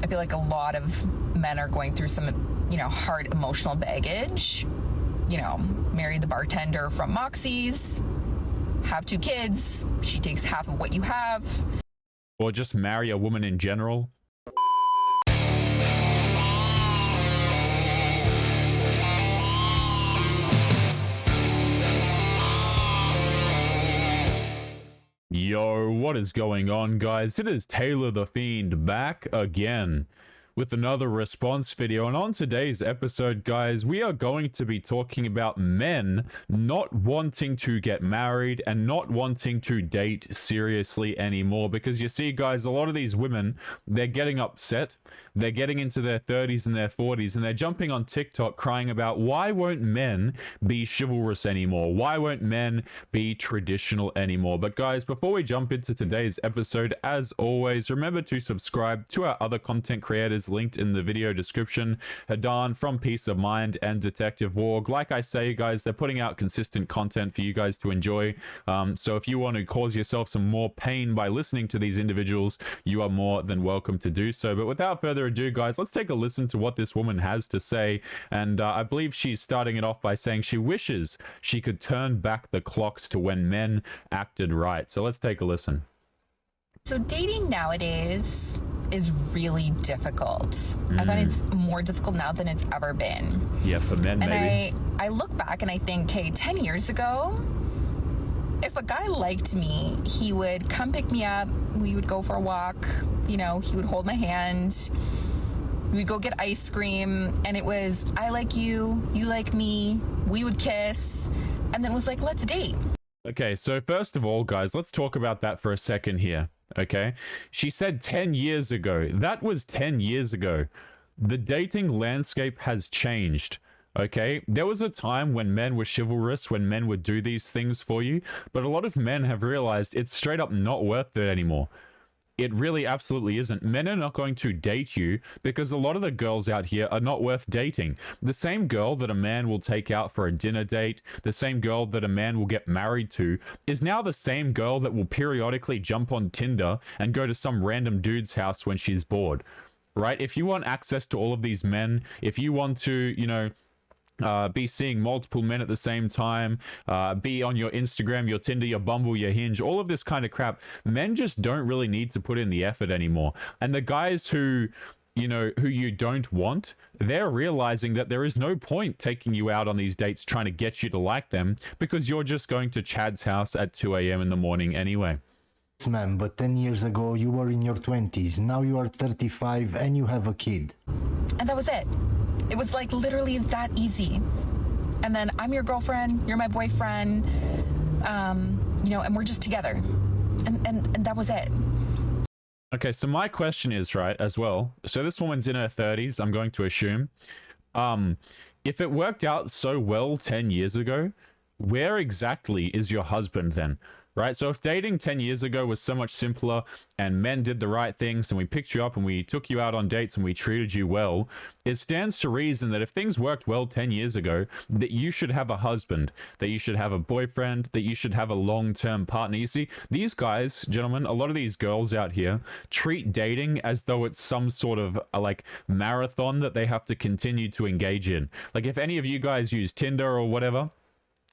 I feel like a lot of men are going through some, hard emotional baggage. Marry the bartender from Moxie's, have 2 kids, she takes half of what you have. Or just marry a woman in general. Yo, what is going on, guys? It is Taylor the Fiend back again with another response video, and on today's episode, guys, we are going to be talking about men not wanting to get married and not wanting to date seriously anymore. Because you see, guys, a lot of these women, they're getting upset, they're getting into their 30s and their 40s, and they're jumping on TikTok crying about, why won't men be chivalrous anymore? Why won't men be traditional anymore? But guys, before we jump into today's episode, as always, remember to subscribe to our other content creators linked in the video description. Hidan from Peace of Mind and Detective Warg. Like I say, guys, they're putting out consistent content for you guys to enjoy. So if you want to cause yourself some more pain by listening to these individuals, you are more than welcome to do so. But without further ado, guys, let's take a listen to what this woman has to say. And I believe she's starting it off by saying she wishes she could turn back the clocks to when men acted right. So let's take a listen. So dating nowadays is really difficult. I find it's more difficult now than it's ever been. Yeah, for men, and maybe. I look back and I think, hey, 10 years ago, if a guy liked me, he would come pick me up, we would go for a walk, he would hold my hand, we'd go get ice cream, and it was, I like you, you like me, we would kiss, and then it was like, let's date. Okay, so first of all, guys, let's talk about that for a second here. Okay, she said 10 years ago. That was 10 years ago. The dating landscape has changed. Okay, there was a time when men were chivalrous, when men would do these things for you, but a lot of men have realized it's straight up not worth it anymore. It really absolutely isn't. Men are not going to date you because a lot of the girls out here are not worth dating. The same girl that a man will take out for a dinner date, the same girl that a man will get married to, is now the same girl that will periodically jump on Tinder and go to some random dude's house when she's bored, right? If you want access to all of these men, if you want to, be seeing multiple men at the same time, be on your Instagram, your Tinder, your Bumble, your Hinge, all of this kind of crap, men just don't really need to put in the effort anymore. And the guys who you don't want, they're realizing that there is no point taking you out on these dates trying to get you to like them because you're just going to Chad's house at 2 a.m. in the morning anyway. Man, but 10 years ago you were in your 20s, now you are 35 and you have a kid. And that was it. It was like literally that easy. And then I'm your girlfriend, you're my boyfriend, and we're just together. And that was it. Okay, so my question is, right, as well, so this woman's in her 30s, I'm going to assume. If it worked out so well 10 years ago, where exactly is your husband then? Right? So if dating 10 years ago was so much simpler and men did the right things and we picked you up and we took you out on dates and we treated you well, it stands to reason that if things worked well 10 years ago, that you should have a husband, that you should have a boyfriend, that you should have a long-term partner. You see, these guys, gentlemen, a lot of these girls out here treat dating as though it's some sort of marathon that they have to continue to engage in. Like if any of you guys use Tinder or whatever,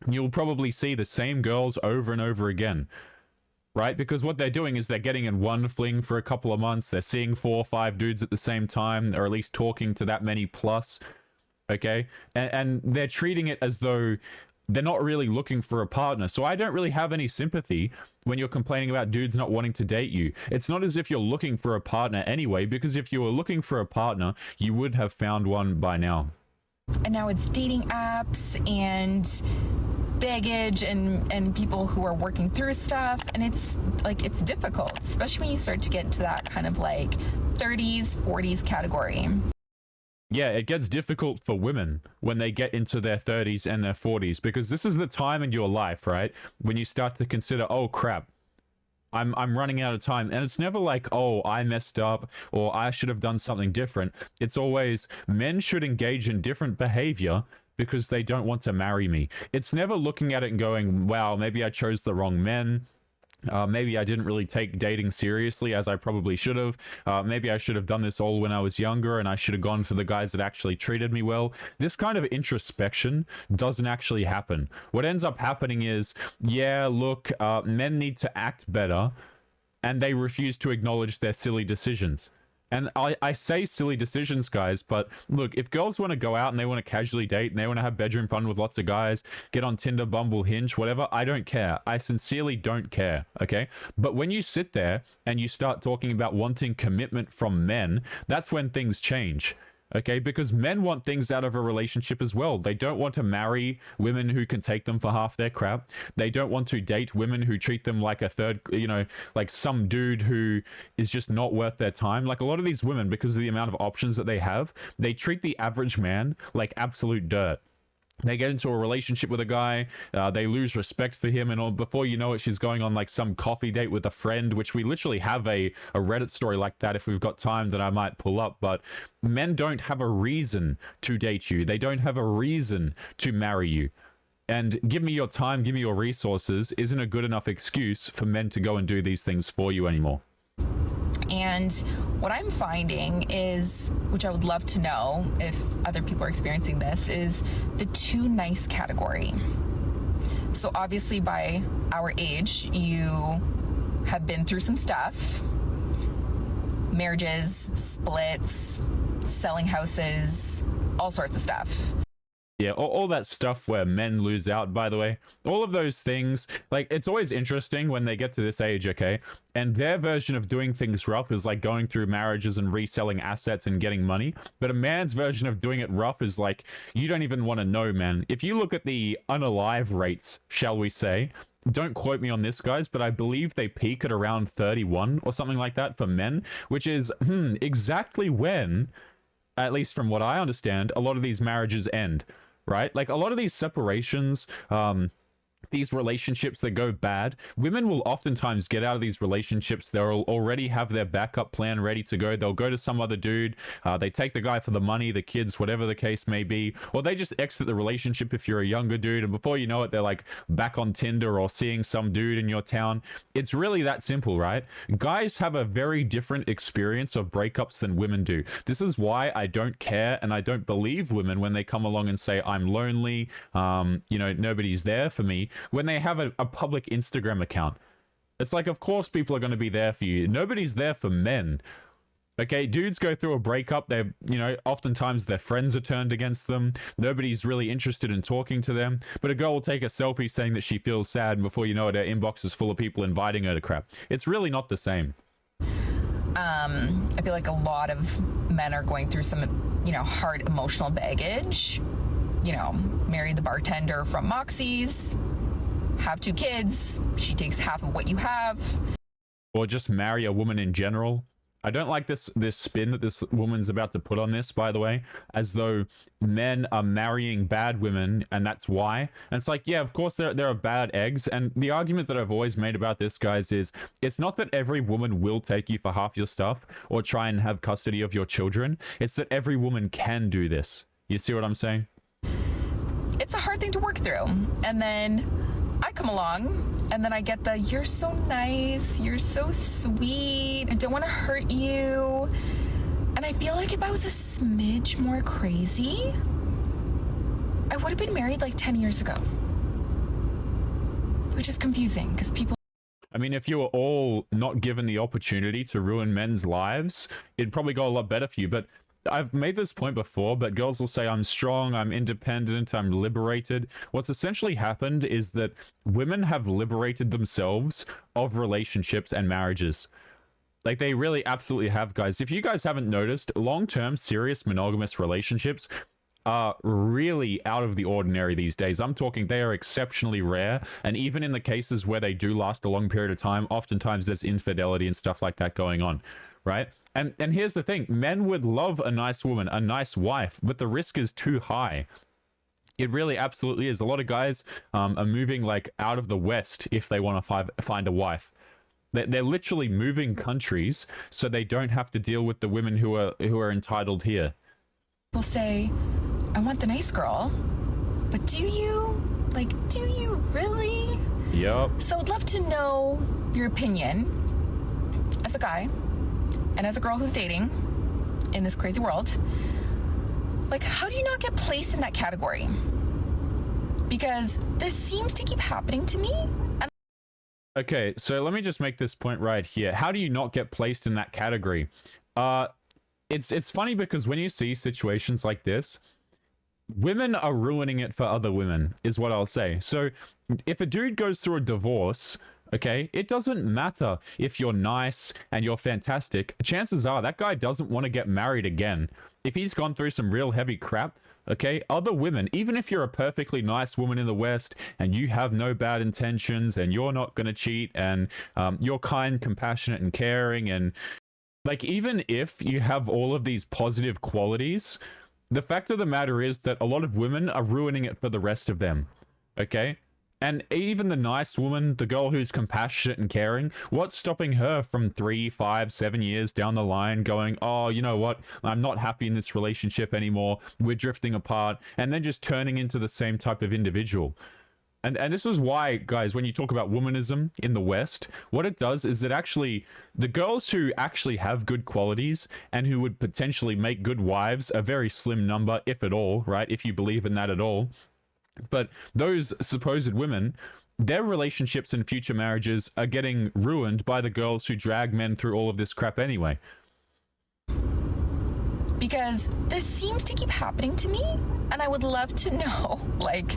you'll probably see the same girls over and over again, right? Because what they're doing is they're getting in one fling for a couple of months, they're seeing 4 or 5 dudes at the same time, or at least talking to that many plus, okay? And they're treating it as though they're not really looking for a partner. So I don't really have any sympathy when you're complaining about dudes not wanting to date you. It's not as if you're looking for a partner anyway, because if you were looking for a partner, you would have found one by now. And now it's dating apps and baggage and people who are working through stuff, and it's difficult, especially when you start to get to that kind of 30s 40s category. Yeah, it gets difficult for women when they get into their 30s and their 40s, because this is the time in your life, right, when you start to consider, oh crap, I'm running out of time. And it's never like, oh, I messed up or I should have done something different. It's always men should engage in different behavior because they don't want to marry me. It's never looking at it and going, wow, maybe I chose the wrong men. Maybe I didn't really take dating seriously as I probably should have. Maybe I should have done this all when I was younger and I should have gone for the guys that actually treated me well. This kind of introspection doesn't actually happen. What ends up happening is, yeah, look, men need to act better, and they refuse to acknowledge their silly decisions. And I say silly decisions, guys, but look, if girls want to go out and they want to casually date and they want to have bedroom fun with lots of guys, get on Tinder, Bumble, Hinge, whatever, I don't care. I sincerely don't care, okay? But when you sit there and you start talking about wanting commitment from men, that's when things change. Okay, because men want things out of a relationship as well. They don't want to marry women who can take them for half their crap. They don't want to date women who treat them like a third, you know, like some dude who is just not worth their time. Like a lot of these women, because of the amount of options that they have, they treat the average man like absolute dirt. They get into a relationship with a guy, they lose respect for him, and all, before you know it, she's going on like some coffee date with a friend, which we literally have a Reddit story like that if we've got time that I might pull up. But men don't have a reason to date you. They don't have a reason to marry you. And give me your time, give me your resources isn't a good enough excuse for men to go and do these things for you anymore. And what I'm finding is, which I would love to know if other people are experiencing this, is the too nice category. So obviously by our age, you have been through some stuff. Marriages, splits, selling houses, all sorts of stuff. Yeah, all that stuff where men lose out, by the way. All of those things, like, it's always interesting when they get to this age, okay? And their version of doing things rough is like going through marriages and reselling assets and getting money. But a man's version of doing it rough is like, you don't even want to know, man. If you look at the unalive rates, shall we say, don't quote me on this, guys, but I believe they peak at around 31 or something like that for men, which is exactly when, at least from what I understand, a lot of these marriages end. Right? Like a lot of these separations, these relationships that go bad, women will oftentimes get out of these relationships. They'll already have their backup plan ready to go. They'll go to some other dude. They take the guy for the money, the kids, whatever the case may be. Or they just exit the relationship if you're a younger dude. And before you know it, they're like back on Tinder or seeing some dude in your town. It's really that simple, right? Guys have a very different experience of breakups than women do. This is why I don't care and I don't believe women when they come along and say, I'm lonely, you know, nobody's there for me. When they have a public Instagram account, it's like, of course people are going to be there for you. Nobody's there for men. Okay, dudes go through a breakup. They're, you know, oftentimes their friends are turned against them. Nobody's really interested in talking to them. But a girl will take a selfie saying that she feels sad, and before you know it, her inbox is full of people inviting her to crap. It's really not the same. I feel like a lot of men are going through some, you know, hard emotional baggage. You know, marry the bartender from Moxie's, have 2 kids, she takes half of what you have. Or just marry a woman in general. I don't like this spin that this woman's about to put on this, by the way, as though men are marrying bad women and that's why. And it's like, yeah, of course there are bad eggs. And the argument that I've always made about this, guys, is it's not that every woman will take you for half your stuff or try and have custody of your children. It's that every woman can do this. You see what I'm saying? It's a hard thing to work through. And then I come along and then I get the, you're so nice, you're so sweet, I don't want to hurt you. And I feel like if I was a smidge more crazy, I would have been married like 10 years ago. Which is confusing because people... I mean, if you were all not given the opportunity to ruin men's lives, it'd probably go a lot better for you. But I've made this point before, but girls will say, I'm strong, I'm independent, I'm liberated. What's essentially happened is that women have liberated themselves of relationships and marriages. Like, they really absolutely have, guys. If you guys haven't noticed, long-term, serious, monogamous relationships are really out of the ordinary these days. I'm talking they are exceptionally rare, and even in the cases where they do last a long period of time, oftentimes there's infidelity and stuff like that going on, right? And here's the thing, men would love a nice woman, a nice wife, but the risk is too high. It really absolutely is. A lot of guys are moving like out of the West if they want to find a wife. They're literally moving countries so they don't have to deal with the women who are entitled here. Will say, I want the nice girl, but do you really? Yep. So I'd love to know your opinion as a guy and as a girl who's dating in this crazy world. Like, how do you not get placed in that category? Because this seems to keep happening to me. And okay, so let me just make this point right here. How do you not get placed in that category? It's funny because when you see situations like this, women are ruining it for other women, is what I'll say. So if a dude goes through a divorce, okay, it doesn't matter if you're nice and you're fantastic. Chances are that guy doesn't want to get married again. If he's gone through some real heavy crap, okay, other women, even if you're a perfectly nice woman in the West and you have no bad intentions and you're not going to cheat and you're kind, compassionate, and caring, and like, even if you have all of these positive qualities, the fact of the matter is that a lot of women are ruining it for the rest of them, okay? And even the nice woman, the girl who's compassionate and caring, what's stopping her from 3, 5, 7 years down the line going, oh, you know what? I'm not happy in this relationship anymore. We're drifting apart. And then just turning into the same type of individual. And this is why, guys, when you talk about womanism in the West, what it does is that actually the girls who actually have good qualities and who would potentially make good wives, a very slim number, if at all, right? If you believe in that at all. But those supposed women, their relationships and future marriages are getting ruined by the girls who drag men through all of this crap anyway. because this seems to keep happening to me, and I would love to know, like,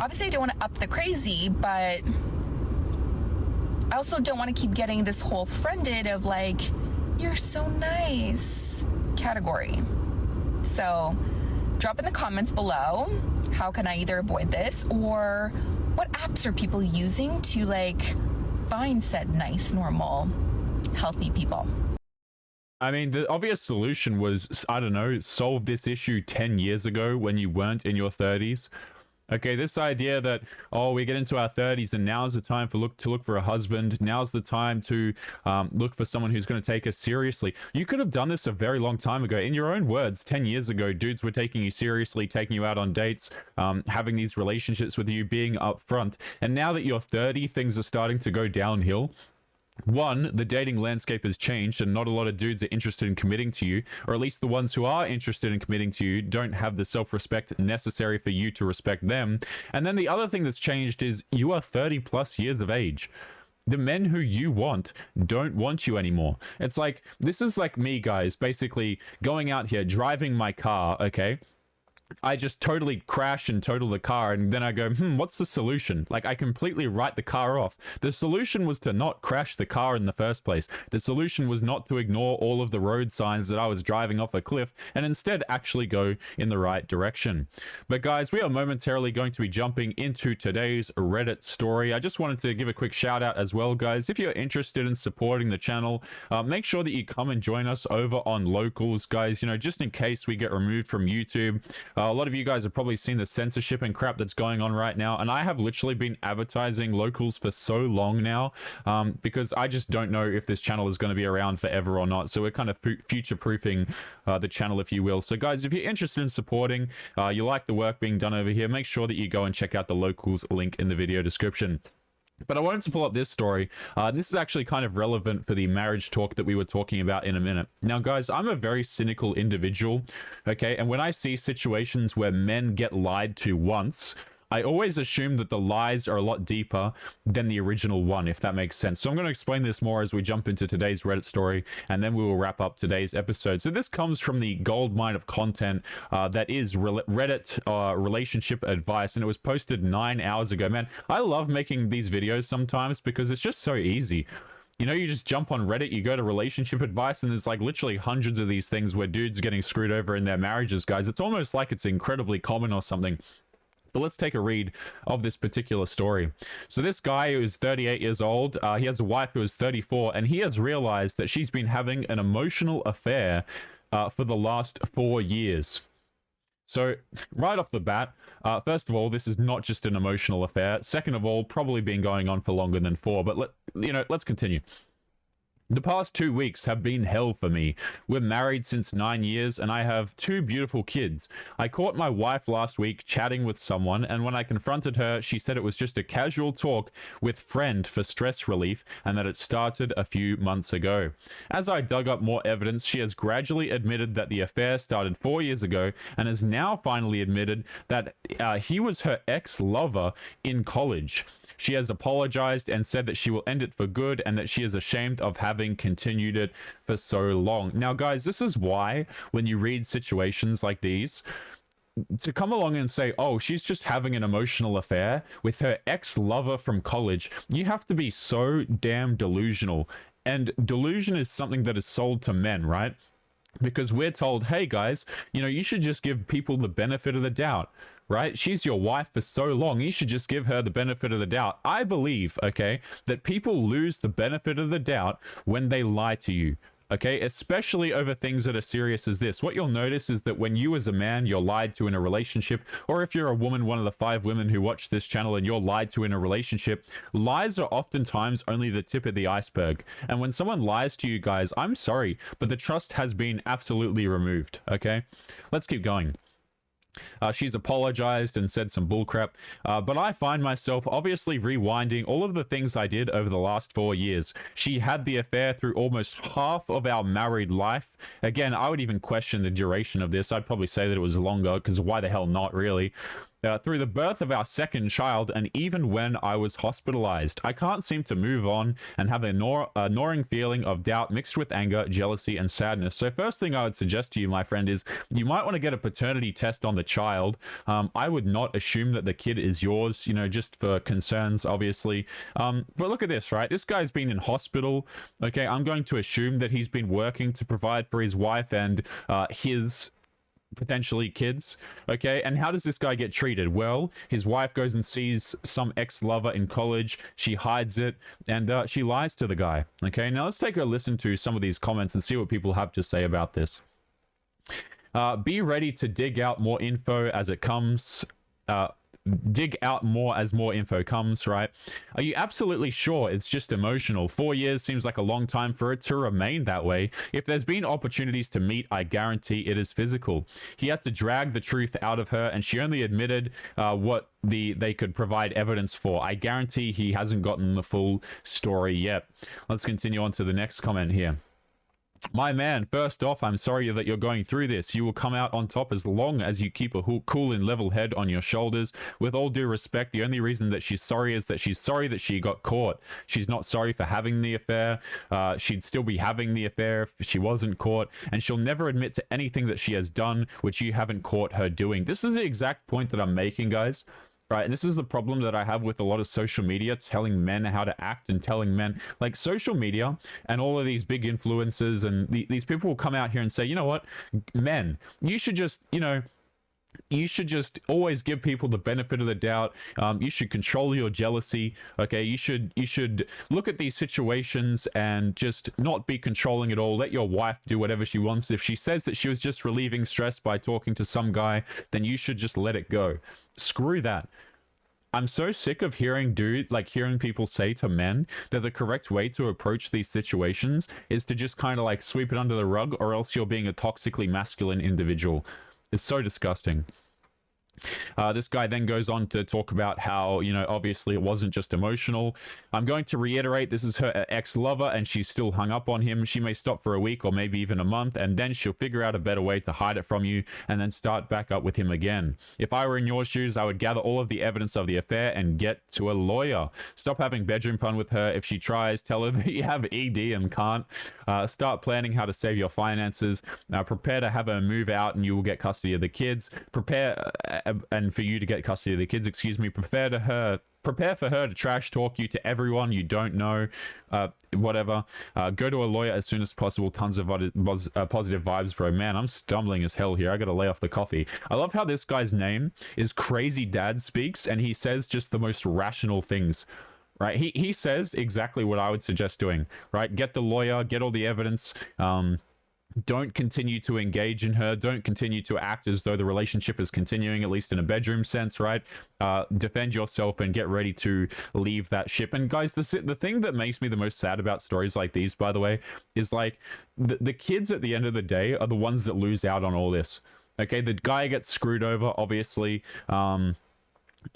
obviously I don't want to up the crazy, but I also don't want to keep getting this whole friended of like, you're so nice category. So drop in the comments below, how can I either avoid this, or what apps are people using to like find said nice, normal, healthy people? I mean, the obvious solution was, I don't know, solve this issue 10 years ago when you weren't in your 30s. Okay, this idea that, oh, we get into our 30s and now's the time to look for a husband. Now's the time to look for someone who's going to take us seriously. You could have done this a very long time ago. In your own words, 10 years ago, dudes were taking you seriously, taking you out on dates, having these relationships with you, being upfront. And now that you're 30, things are starting to go downhill. One, the dating landscape has changed and not a lot of dudes are interested in committing to you, or at least the ones who are interested in committing to you don't have the self-respect necessary for you to respect them. And then the other thing that's changed is you are 30 plus years of age. The men who you want don't want you anymore. It's like, this is like me, guys, basically going out here, driving my car, okay? I just totally crash and total the car, and then I go, what's the solution? Like, I completely write the car off. The solution was to not crash the car in the first place. The solution was not to ignore all of the road signs that I was driving off a cliff, and instead actually go in the right direction. But guys, we are momentarily going to be jumping into today's Reddit story. I just wanted to give a quick shout out as well, guys. If you're interested in supporting the channel, make sure that you come and join us over on Locals, guys. You know, just in case we get removed from YouTube. A lot of you guys have probably seen the censorship and crap that's going on right now, and I have literally been advertising Locals for so long now, because I just don't know if this channel is going to be around forever or not. So we're kind of future-proofing the channel, if you will. So guys, if you're interested in supporting, you like the work being done over here, make sure that you go and check out the Locals link in the video description. But I wanted to pull up this story. This is actually kind of relevant for the marriage talk that we were talking about in a minute. Now, guys, I'm a very cynical individual, okay? And when I see situations where men get lied to once, I always assume that the lies are a lot deeper than the original one, if that makes sense. So I'm going to explain this more as we jump into today's Reddit story, and then we will wrap up today's episode. So this comes from the gold mine of content that is Reddit relationship advice, and it was posted 9 hours ago. Man, I love making these videos sometimes because it's just so easy. You know, you just jump on Reddit, you go to relationship advice, and there's like literally hundreds of these things where dudes are getting screwed over in their marriages, guys. It's almost like it's incredibly common or something. But let's take a read of this particular story. So this guy who is 38 years old, he has a wife who is 34, and he has realized that she's been having an emotional affair for the last 4 years. So right off the bat, first of all, this is not just an emotional affair. Second of all, probably been going on for longer than 4, but let's continue. The past 2 weeks have been hell for me. We're married since 9 years and I have 2 beautiful kids. I caught my wife last week chatting with someone, and when I confronted her, she said it was just a casual talk with friend for stress relief and that it started a few months ago. As I dug up more evidence, she has gradually admitted that the affair started 4 years ago and has now finally admitted that he was her ex-lover in college. She has apologized and said that she will end it for good and that she is ashamed of having continued it for so long. Now, guys, this is why when you read situations like these, to come along and say, oh, she's just having an emotional affair with her ex-lover from college, you have to be so damn delusional. And delusion is something that is sold to men, right? Because we're told, hey guys, you should just give people the benefit of the doubt, right? She's your wife for so long, you should just give her the benefit of the doubt. I believe, okay, that people lose the benefit of the doubt when they lie to you. Okay, especially over things that are serious as this. What you'll notice is that when you as a man, you're lied to in a relationship, or if you're a woman, one of the 5 women who watch this channel, and you're lied to in a relationship, lies are oftentimes only the tip of the iceberg. And when someone lies to you guys, I'm sorry, but the trust has been absolutely removed, okay? Let's keep going. She's apologized and said some bullcrap, but I find myself obviously rewinding all of the things I did over the last 4 years. She had the affair through almost half of our married life. Again, I would even question the duration of this. I'd probably say that it was longer, because why the hell not, really? Through the birth of our second child, and even when I was hospitalized. I can't seem to move on and have a gnawing feeling of doubt mixed with anger, jealousy, and sadness. So first thing I would suggest to you, my friend, is you might want to get a paternity test on the child. I would not assume that the kid is yours, just for concerns, obviously. But look at this, right? This guy's been in hospital. Okay, I'm going to assume that he's been working to provide for his wife and his potentially kids. Okay, and how does this guy get treated? Well, his wife goes and sees some ex-lover in college, she hides it, and she lies to the guy. Okay, now let's take a listen to some of these comments and see what people have to say about this. Be ready to dig out more info as it comes. Dig out more as more info comes, right? Are you absolutely sure it's just emotional? 4 years seems like a long time for it to remain that way. If there's been opportunities to meet, I guarantee it is physical. He had to drag the truth out of her, and she only admitted what they could provide evidence for. I guarantee he hasn't gotten the full story yet. Let's continue on to the next comment here. My man, first off, I'm sorry that you're going through this. You will come out on top as long as you keep a cool and level head on your shoulders. With all due respect, the only reason that she's sorry is that she's sorry that she got caught. She's not sorry for having the affair. She'd still be having the affair if she wasn't caught, and she'll never admit to anything that she has done which you haven't caught her doing. This is the exact point that I'm making, guys. Right, and this is the problem that I have with a lot of social media, telling men how to act and telling men, like social media and all of these big influencers and these people will come out here and say, you know what, men, you should just, you should just always give people the benefit of the doubt. You should control your jealousy. Okay, you should look at these situations and just not be controlling at all. Let your wife do whatever she wants. If she says that she was just relieving stress by talking to some guy, then you should just let it go. Screw that. I'm so sick of hearing people say to men that the correct way to approach these situations is to just kind of like sweep it under the rug, or else you're being a toxically masculine individual. It's so disgusting. This guy then goes on to talk about how, obviously it wasn't just emotional. I'm going to reiterate, this is her ex-lover and she's still hung up on him. She may stop for a week or maybe even a month, and then she'll figure out a better way to hide it from you and then start back up with him again. If I were in your shoes, I would gather all of the evidence of the affair and get to a lawyer. Stop having bedroom fun with her. If she tries, tell her that you have ED and can't. Start planning how to save your finances. Prepare to have her move out and you will get custody of the kids. And for you to get custody of the kids, prepare for her to trash talk you to everyone you don't know, whatever. Go to a lawyer as soon as possible. Tons of positive vibes, bro. Man, I'm stumbling as hell here. I gotta lay off the coffee. I love how this guy's name is Crazy Dad Speaks, and he says just the most rational things. Right? He says exactly what I would suggest doing. Right? Get the lawyer, get all the evidence. don't continue to engage in her, don't continue to act as though the relationship is continuing, at least in a bedroom sense, right? Defend yourself and get ready to leave that ship. And guys, the thing that makes me the most sad about stories like these, by the way, is like the kids at the end of the day are the ones that lose out on all this. Okay, the guy gets screwed over, obviously.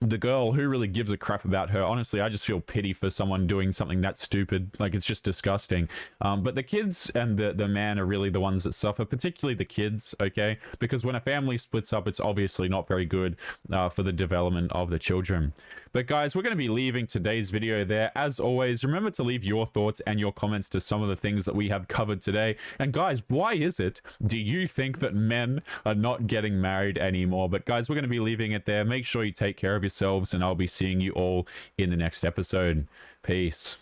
The girl, who really gives a crap about her? Honestly, I just feel pity for someone doing something that stupid. Like, it's just disgusting. But the kids and the man are really the ones that suffer, particularly the kids, okay? Because when a family splits up, it's obviously not very good for the development of the children. But guys, we're going to be leaving today's video there. As always, remember to leave your thoughts and your comments to some of the things that we have covered today. And guys, why is it, do you think that men are not getting married anymore? But guys, we're going to be leaving it there. Make sure you take care of yourselves, and I'll be seeing you all in the next episode. Peace.